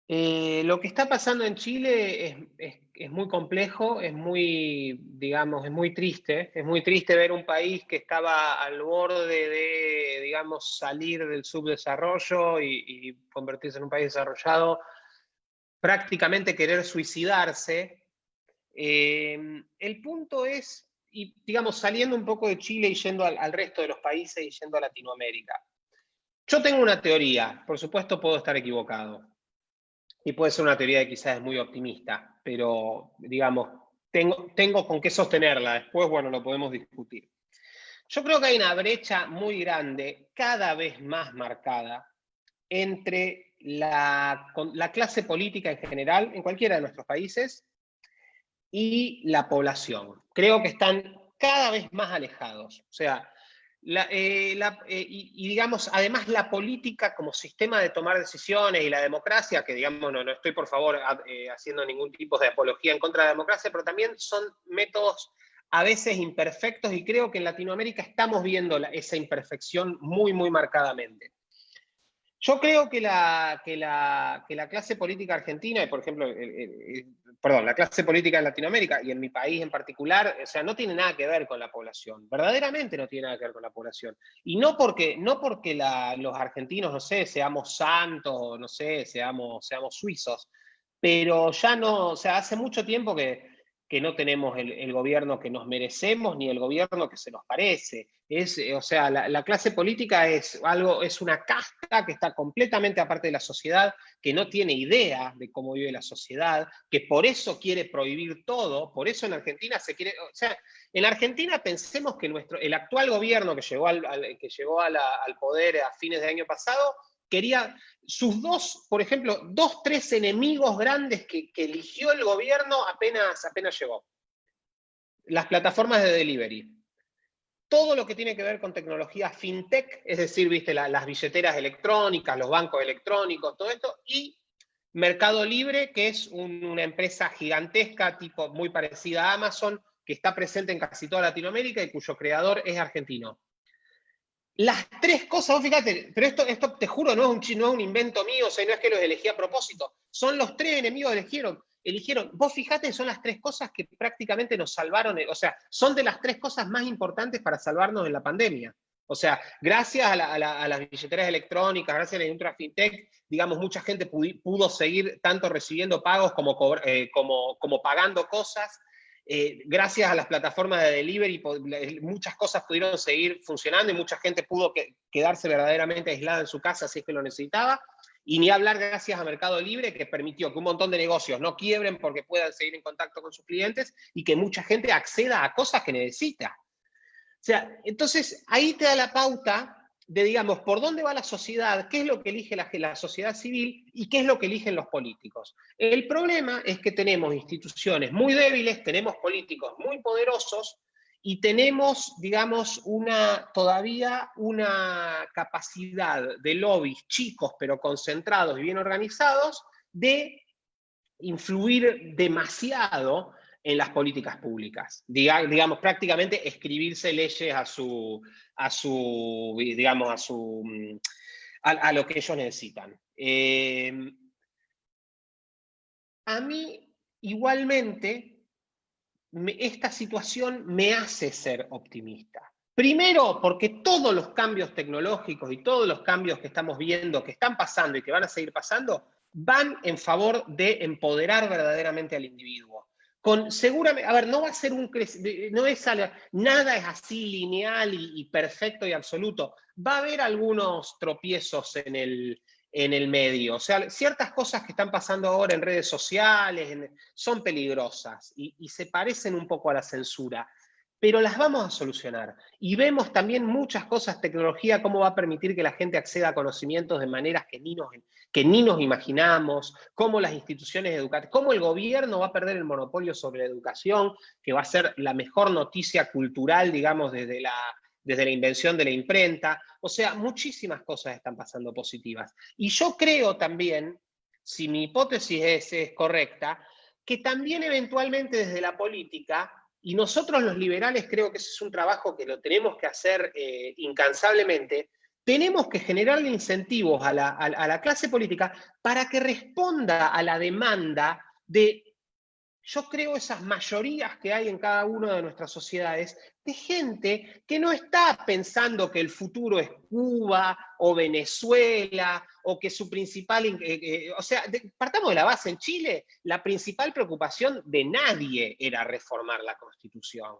lo que está pasando en Chile es muy complejo, es muy, digamos, es muy triste. Es muy triste ver un país que estaba al borde de, digamos, salir del subdesarrollo y convertirse en un país desarrollado, prácticamente querer suicidarse. El punto es, y digamos, saliendo un poco de Chile y yendo al resto de los países y yendo a Latinoamérica. Yo tengo una teoría, por supuesto puedo estar equivocado. Y puede ser una teoría que quizás es muy optimista, pero, digamos, tengo con qué sostenerla. Después, bueno, lo podemos discutir. Yo creo que hay una brecha muy grande, cada vez más marcada, entre la clase política en general, en cualquiera de nuestros países, y la población. Creo que están cada vez más alejados. O sea, digamos, además la política como sistema de tomar decisiones y la democracia, que digamos, no estoy por favor haciendo ningún tipo de apología en contra de la democracia, pero también son métodos a veces imperfectos, y creo que en Latinoamérica estamos viendo esa imperfección muy, muy marcadamente. Yo creo que la clase política argentina, y por ejemplo, perdón, la clase política en Latinoamérica, y en mi país en particular, o sea, no tiene nada que ver con la población, verdaderamente no tiene nada que ver con la población. Y no porque los argentinos, no sé, seamos santos, o no sé, seamos suizos, pero ya no, o sea, hace mucho tiempo que no tenemos el gobierno que nos merecemos ni el gobierno que se nos parece. O sea, la clase política es una casta que está completamente aparte de la sociedad, que no tiene idea de cómo vive la sociedad, que por eso quiere prohibir todo, por eso en Argentina se quiere, o sea, en Argentina pensemos que el actual gobierno que llegó al poder a fines del año pasado, quería sus por ejemplo, 3 enemigos grandes que eligió el gobierno apenas llegó. Las plataformas de delivery. Todo lo que tiene que ver con tecnología fintech, es decir, viste, las billeteras electrónicas, los bancos electrónicos, todo esto, y Mercado Libre, que es una empresa gigantesca, tipo muy parecida a Amazon, que está presente en casi toda Latinoamérica y cuyo creador es argentino. Las 3 cosas, vos fíjate, pero esto te juro, no es un invento mío, o sea, no es que los elegí a propósito, son los 3 enemigos que eligieron. Vos fíjate, son las 3 cosas que prácticamente nos salvaron, o sea, son de las 3 cosas más importantes para salvarnos en la pandemia. O sea, gracias a las billeteras electrónicas, gracias a la industria fintech, digamos, mucha gente pudo seguir tanto recibiendo pagos como pagando cosas. Gracias a las plataformas de delivery, muchas cosas pudieron seguir funcionando y mucha gente pudo quedarse verdaderamente aislada en su casa si es que lo necesitaba. Y ni hablar gracias a Mercado Libre, que permitió que un montón de negocios no quiebren porque puedan seguir en contacto con sus clientes y que mucha gente acceda a cosas que necesita. O sea, entonces ahí te da la pauta de, digamos, por dónde va la sociedad, qué es lo que elige la sociedad civil y qué es lo que eligen los políticos. El problema es que tenemos instituciones muy débiles, tenemos políticos muy poderosos y tenemos, digamos, todavía una capacidad de lobbies chicos pero concentrados y bien organizados de influir demasiado en las políticas públicas. Digamos, prácticamente escribirse leyes a lo que ellos necesitan. A mí, igualmente, esta situación me hace ser optimista. Primero, porque todos los cambios tecnológicos y todos los cambios que estamos viendo, que están pasando y que van a seguir pasando, van en favor de empoderar verdaderamente al individuo. Seguramente, a ver, no va a ser nada es así lineal y perfecto y absoluto. Va a haber algunos tropiezos en el medio. O sea, ciertas cosas que están pasando ahora en redes sociales son peligrosas y se parecen un poco a la censura, pero las vamos a solucionar. Y vemos también muchas cosas, tecnología, cómo va a permitir que la gente acceda a conocimientos de maneras que ni nos imaginamos, cómo las instituciones educativas, cómo el gobierno va a perder el monopolio sobre la educación, que va a ser la mejor noticia cultural, digamos, desde la invención de la imprenta. O sea, muchísimas cosas están pasando positivas. Y yo creo también, si mi hipótesis es correcta, que también eventualmente desde la política, y nosotros los liberales creo que ese es un trabajo que lo tenemos que hacer incansablemente, tenemos que generarle incentivos a la clase política para que responda a la demanda de, yo creo, esas mayorías que hay en cada una de nuestras sociedades, de gente que no está pensando que el futuro es Cuba o Venezuela, o que su principal, o sea, partamos de la base, en Chile la principal preocupación de nadie era reformar la Constitución.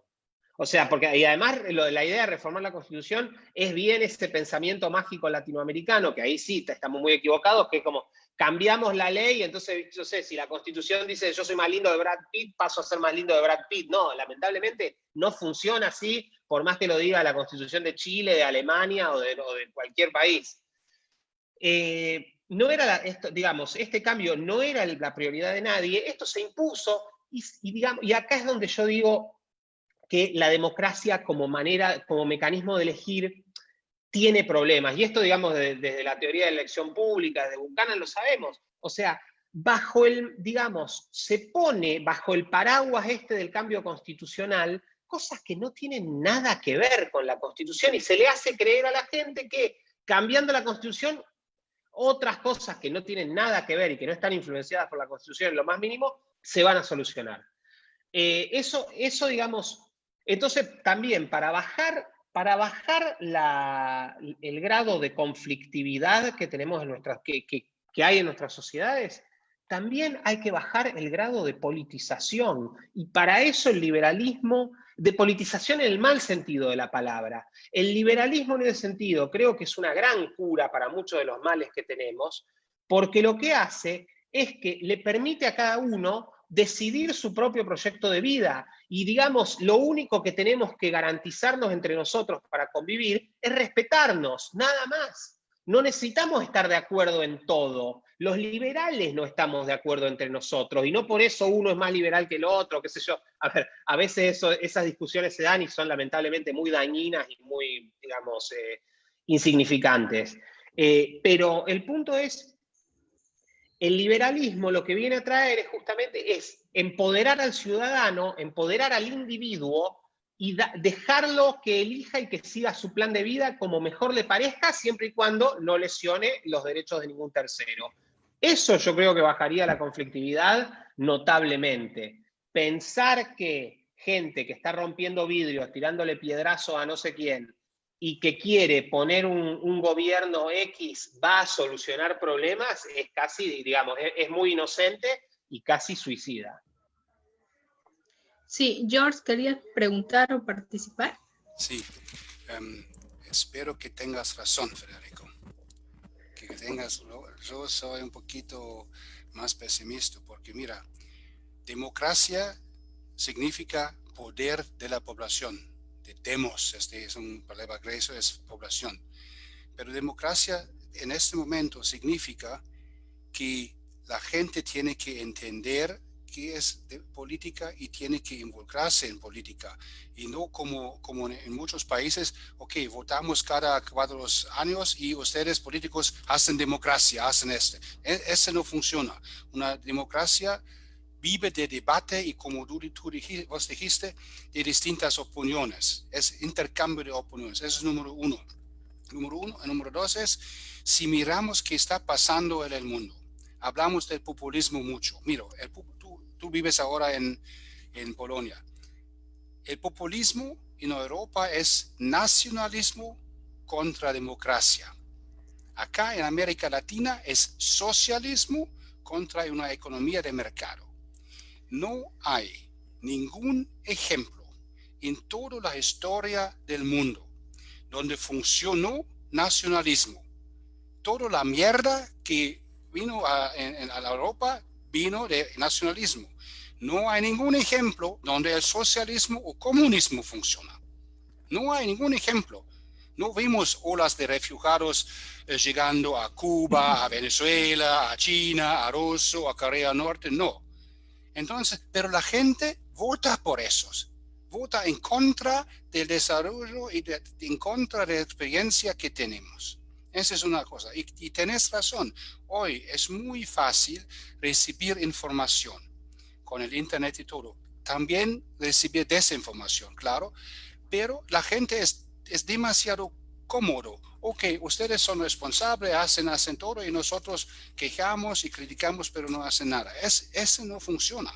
O sea, y además la idea de reformar la Constitución es bien ese pensamiento mágico latinoamericano, que ahí sí estamos muy equivocados, que es como, cambiamos la ley, entonces, yo sé, si la Constitución dice yo soy más lindo de Brad Pitt, paso a ser más lindo de Brad Pitt. No, lamentablemente no funciona así, por más que lo diga la Constitución de Chile, de Alemania o de cualquier país. No era digamos, este cambio no era la prioridad de nadie, esto se impuso, y acá es donde yo digo que la democracia como mecanismo de elegir tiene problemas. Y esto, digamos, desde la teoría de la elección pública, desde Buchanan lo sabemos. O sea, se pone bajo el paraguas del cambio constitucional cosas que no tienen nada que ver con la Constitución y se le hace creer a la gente que cambiando la Constitución, otras cosas que no tienen nada que ver y que no están influenciadas por la Constitución en lo más mínimo, se van a solucionar. Eso, digamos, entonces también para bajar el grado de conflictividad que tenemos en que hay en nuestras sociedades, también hay que bajar el grado de politización. Y para eso el liberalismo, de politización en el mal sentido de la palabra. El liberalismo en el sentido, creo que es una gran cura para muchos de los males que tenemos, porque lo que hace es que le permite a cada uno decidir su propio proyecto de vida. Y digamos, lo único que tenemos que garantizarnos entre nosotros para convivir es respetarnos, nada más. No necesitamos estar de acuerdo en todo. Los liberales no estamos de acuerdo entre nosotros y no por eso uno es más liberal que el otro, qué sé yo. A ver, a veces esas discusiones se dan y son lamentablemente muy dañinas y muy, digamos, insignificantes. Pero el punto es, el liberalismo lo que viene a traer es justamente empoderar al ciudadano, empoderar al individuo y dejarlo que elija y que siga su plan de vida como mejor le parezca, siempre y cuando no lesione los derechos de ningún tercero. Eso yo creo que bajaría la conflictividad notablemente. Pensar que gente que está rompiendo vidrios, tirándole piedrazo a no sé quién, y que quiere poner un gobierno X va a solucionar problemas, es casi, digamos, es muy inocente y casi suicida. Sí, George, ¿querías preguntar o participar? Sí, espero que tengas razón, Federico. Yo soy un poquito más pesimista, porque mira, democracia significa poder de la población. Demos, es un palabra griego, es población. Pero democracia en este momento significa que la gente tiene que entender qué es de política y tiene que involucrarse en política. Y no como en muchos países, ok, votamos cada 4 años y ustedes políticos hacen democracia, hacen Ese no funciona. Una democracia vive de debate y, como vos dijiste, de distintas opiniones. Es intercambio de opiniones. Eso es número uno. Número dos es, si miramos qué está pasando en el mundo, hablamos del populismo mucho. Mira, tú vives ahora en Polonia. El populismo en Europa es nacionalismo contra democracia. Acá en América Latina es socialismo contra una economía de mercado. No hay ningún ejemplo en toda la historia del mundo donde funcionó nacionalismo. Toda la mierda que vino a la Europa vino de nacionalismo. No hay ningún ejemplo donde el socialismo o comunismo funciona. No hay ningún ejemplo. No vimos olas de refugiados llegando a Cuba, a Venezuela, a China, a Rusia, a Corea del Norte, no. Entonces, pero la gente vota por esos, vota en contra del desarrollo y en contra de la experiencia que tenemos. Esa es una cosa. Y tenés razón, hoy es muy fácil recibir información con el internet y todo. También recibir desinformación, claro, pero la gente es demasiado cómodo. Ok, ustedes son responsables, hacen todo y nosotros quejamos y criticamos, pero no hacen nada. Ese no funciona.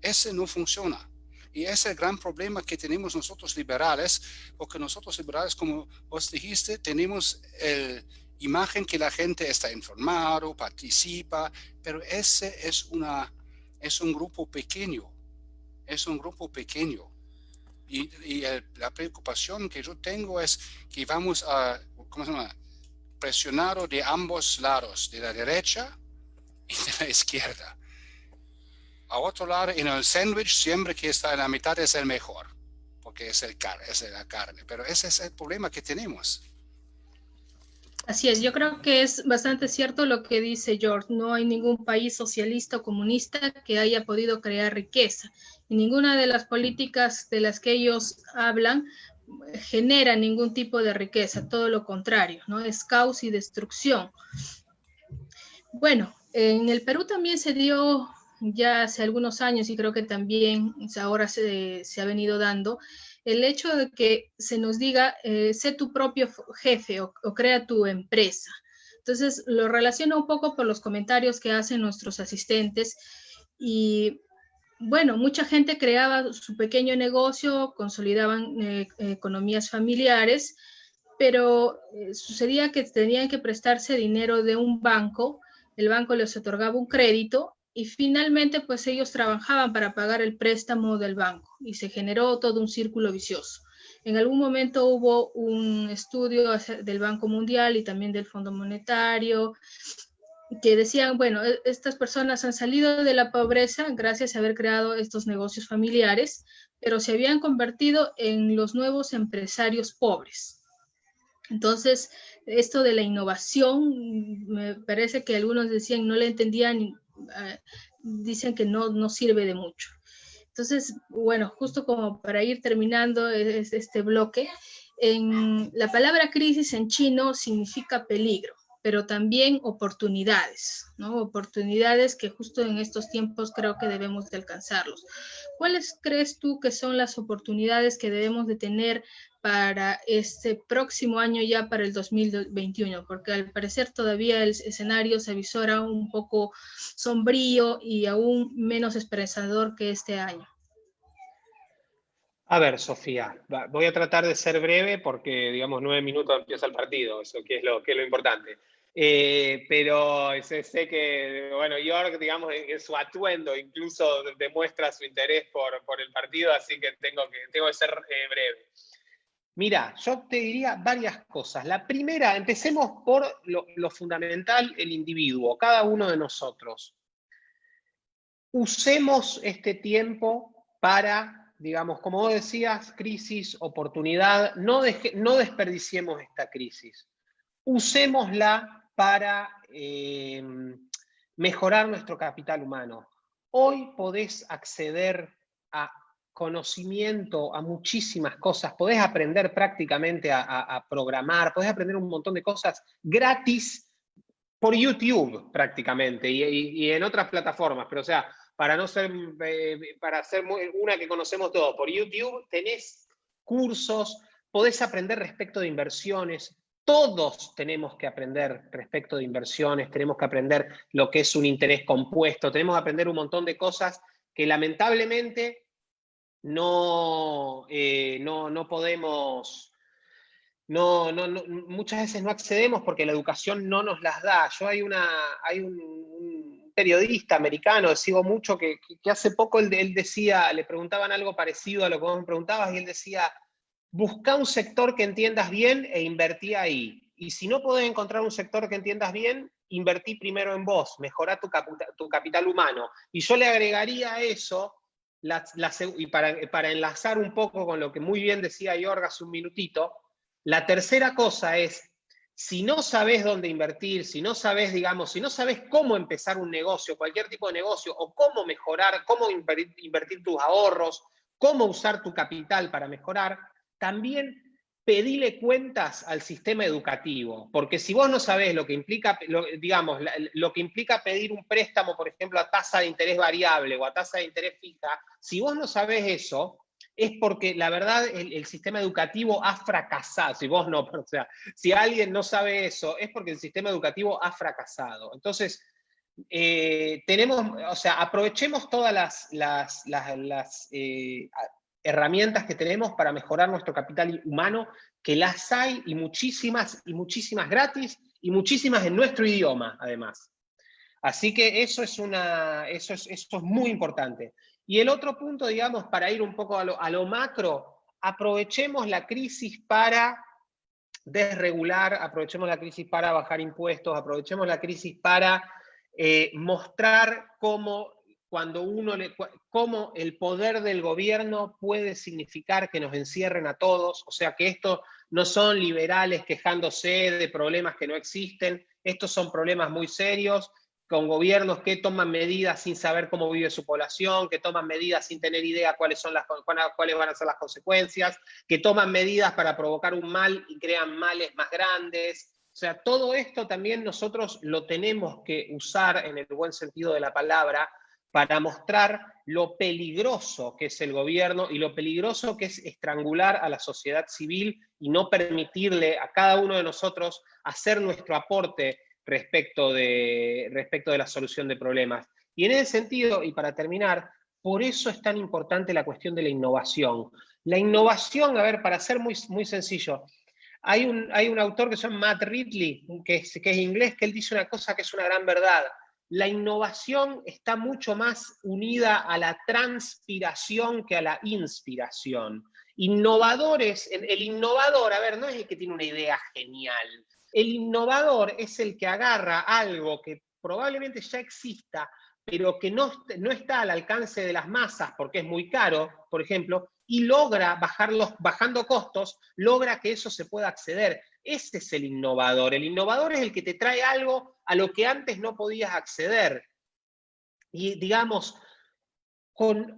Ese no funciona. Y ese es el gran problema que tenemos nosotros liberales, porque nosotros liberales, como vos dijiste, tenemos la imagen que la gente está informado, participa, pero ese es un grupo pequeño. Es un grupo pequeño. Y la preocupación que yo tengo es que vamos a, presionar de ambos lados, de la derecha y de la izquierda. A otro lado, en el sándwich, siempre que está en la mitad es el mejor, porque es la carne. Pero ese es el problema que tenemos. Así es, yo creo que es bastante cierto lo que dice George. No hay ningún país socialista o comunista que haya podido crear riqueza. Y ninguna de las políticas de las que ellos hablan genera ningún tipo de riqueza, todo lo contrario, ¿no? Es caos y destrucción. Bueno, en el Perú también se dio ya hace algunos años, y creo que también ahora se ha venido dando, el hecho de que se nos diga, sé tu propio jefe o crea tu empresa. Entonces, lo relaciono un poco por los comentarios que hacen nuestros asistentes y bueno, mucha gente creaba su pequeño negocio, consolidaban economías familiares, pero sucedía que tenían que prestarse dinero de un banco, el banco les otorgaba un crédito y finalmente pues ellos trabajaban para pagar el préstamo del banco y se generó todo un círculo vicioso. En algún momento hubo un estudio del Banco Mundial y también del Fondo Monetario que decían, bueno, estas personas han salido de la pobreza gracias a haber creado estos negocios familiares, pero se habían convertido en los nuevos empresarios pobres. Entonces, esto de la innovación, me parece que algunos decían, no le entendían, dicen que no sirve de mucho. Entonces, bueno, justo como para ir terminando este bloque, la palabra crisis en chino significa peligro, pero también oportunidades, ¿no? Oportunidades que justo en estos tiempos creo que debemos de alcanzarlos. ¿Cuáles crees tú que son las oportunidades que debemos de tener para este próximo año, ya para el 2021? Porque al parecer todavía el escenario se avisora un poco sombrío y aún menos esperanzador que este año. A ver, Sofía, voy a tratar de ser breve porque, digamos, 9 minutos empieza el partido, eso que es lo importante. Pero sé que, bueno, York, digamos, en su atuendo incluso demuestra su interés por el partido, así que tengo que ser breve. Mira, yo te diría varias cosas. La primera, empecemos por lo fundamental, el individuo, cada uno de nosotros. Usemos este tiempo para, digamos, como vos decías, crisis, oportunidad, no desperdiciemos esta crisis. Usémosla para mejorar nuestro capital humano. Hoy podés acceder a conocimiento, a muchísimas cosas, podés aprender prácticamente a programar, podés aprender un montón de cosas gratis por YouTube prácticamente y en otras plataformas, pero o sea, para ser una que conocemos todos, por YouTube tenés cursos, podés aprender respecto de inversiones. Todos tenemos que aprender respecto de inversiones, tenemos que aprender lo que es un interés compuesto, tenemos que aprender un montón de cosas que lamentablemente no podemos, muchas veces no accedemos porque la educación no nos las da. Hay un periodista americano, sigo mucho, que hace poco él decía, le preguntaban algo parecido a lo que vos me preguntabas, y él decía, busca un sector que entiendas bien e invertí ahí. Y si no podés encontrar un sector que entiendas bien, invertí primero en vos, mejorá tu capital humano. Y yo le agregaría a eso, y para enlazar un poco con lo que muy bien decía Jorg hace un minutito, la tercera cosa es, si no sabés dónde invertir, si no sabés cómo empezar un negocio, cualquier tipo de negocio, o cómo mejorar, cómo invertir tus ahorros, cómo usar tu capital para mejorar, también pedile cuentas al sistema educativo, porque si vos no sabés lo que implica, lo que implica pedir un préstamo, por ejemplo, a tasa de interés variable o a tasa de interés fija, si vos no sabés eso, es porque la verdad el sistema educativo ha fracasado. Si vos no, o sea, si alguien no sabe eso, es porque el sistema educativo ha fracasado. Entonces, aprovechemos todas las herramientas que tenemos para mejorar nuestro capital humano, que las hay y muchísimas gratis y muchísimas en nuestro idioma, además. Así que eso es muy importante. Y el otro punto, digamos, para ir un poco a lo macro, aprovechemos la crisis para desregular, aprovechemos la crisis para bajar impuestos, aprovechemos la crisis para mostrar cómo el poder del gobierno puede significar que nos encierren a todos, o sea que esto no son liberales quejándose de problemas que no existen, estos son problemas muy serios, con gobiernos que toman medidas sin saber cómo vive su población, que toman medidas sin tener idea cuáles van a ser las consecuencias, que toman medidas para provocar un mal y crean males más grandes. O sea, todo esto también nosotros lo tenemos que usar en el buen sentido de la palabra para mostrar lo peligroso que es el gobierno y lo peligroso que es estrangular a la sociedad civil y no permitirle a cada uno de nosotros hacer nuestro aporte respecto de la solución de problemas. Y en ese sentido, y para terminar, por eso es tan importante la cuestión de la innovación. La innovación, a ver, para ser muy, muy sencillo, hay un autor que se llama Matt Ridley, que es inglés, que él dice una cosa que es una gran verdad. La innovación está mucho más unida a la transpiración que a la inspiración. Innovadores, el innovador, a ver, no es el que tiene una idea genial. El innovador es el que agarra algo que probablemente ya exista, pero que no está al alcance de las masas porque es muy caro, por ejemplo, y logra bajando costos, logra que eso se pueda acceder. Ese es el innovador. El innovador es el que te trae algo a lo que antes no podías acceder. Y digamos,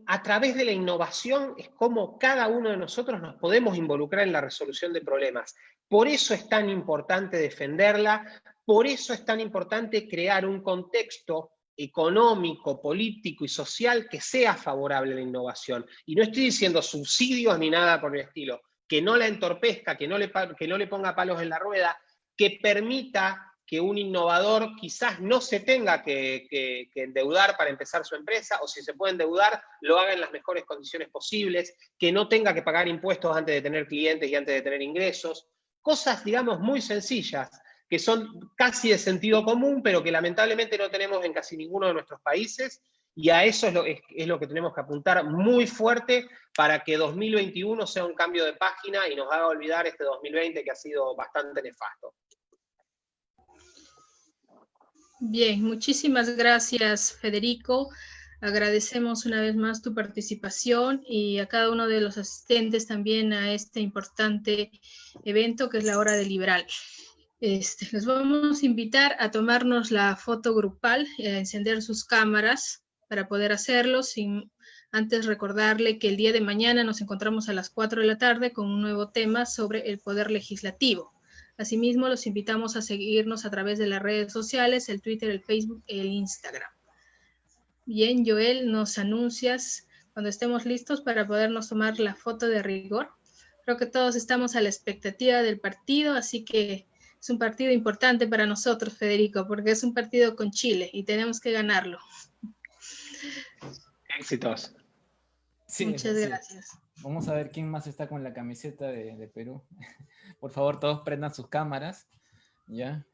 a través de la innovación es como cada uno de nosotros nos podemos involucrar en la resolución de problemas. Por eso es tan importante defenderla, por eso es tan importante crear un contexto económico, político y social que sea favorable a la innovación. Y no estoy diciendo subsidios ni nada por el estilo, que no la entorpezca, que no le ponga palos en la rueda, que permita que un innovador quizás no se tenga que endeudar para empezar su empresa, o si se puede endeudar, lo haga en las mejores condiciones posibles, que no tenga que pagar impuestos antes de tener clientes y antes de tener ingresos. Cosas, digamos, muy sencillas, que son casi de sentido común, pero que lamentablemente no tenemos en casi ninguno de nuestros países, y a eso es lo que tenemos que apuntar muy fuerte para que 2021 sea un cambio de página y nos haga olvidar este 2020 que ha sido bastante nefasto. Bien, muchísimas gracias, Federico. Agradecemos una vez más tu participación y a cada uno de los asistentes también a este importante evento que es la Hora del Liberal. Les vamos a invitar a tomarnos la foto grupal, a encender sus cámaras para poder hacerlo, sin antes recordarle que el día de mañana nos encontramos a las 4 de la tarde con un nuevo tema sobre el poder legislativo. Asimismo, los invitamos a seguirnos a través de las redes sociales, el Twitter, el Facebook, el Instagram. Bien, Joel, nos anuncias cuando estemos listos para podernos tomar la foto de rigor. Creo que todos estamos a la expectativa del partido, así que es un partido importante para nosotros, Federico, porque es un partido con Chile y tenemos que ganarlo. Éxitos. Sí, muchas gracias. Vamos a ver quién más está con la camiseta de Perú. Por favor, todos prendan sus cámaras, ¿ya?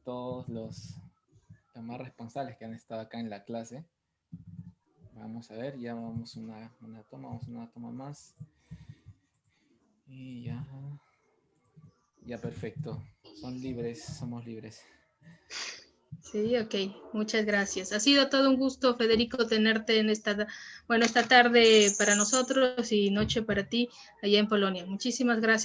Todos los más responsables que han estado acá en la clase. Vamos a ver, ya vamos una toma más. Y ya. Ya, perfecto. Son libres, somos libres. Sí, ok. Muchas gracias. Ha sido todo un gusto, Federico, tenerte en esta tarde para nosotros y noche para ti allá en Polonia. Muchísimas gracias.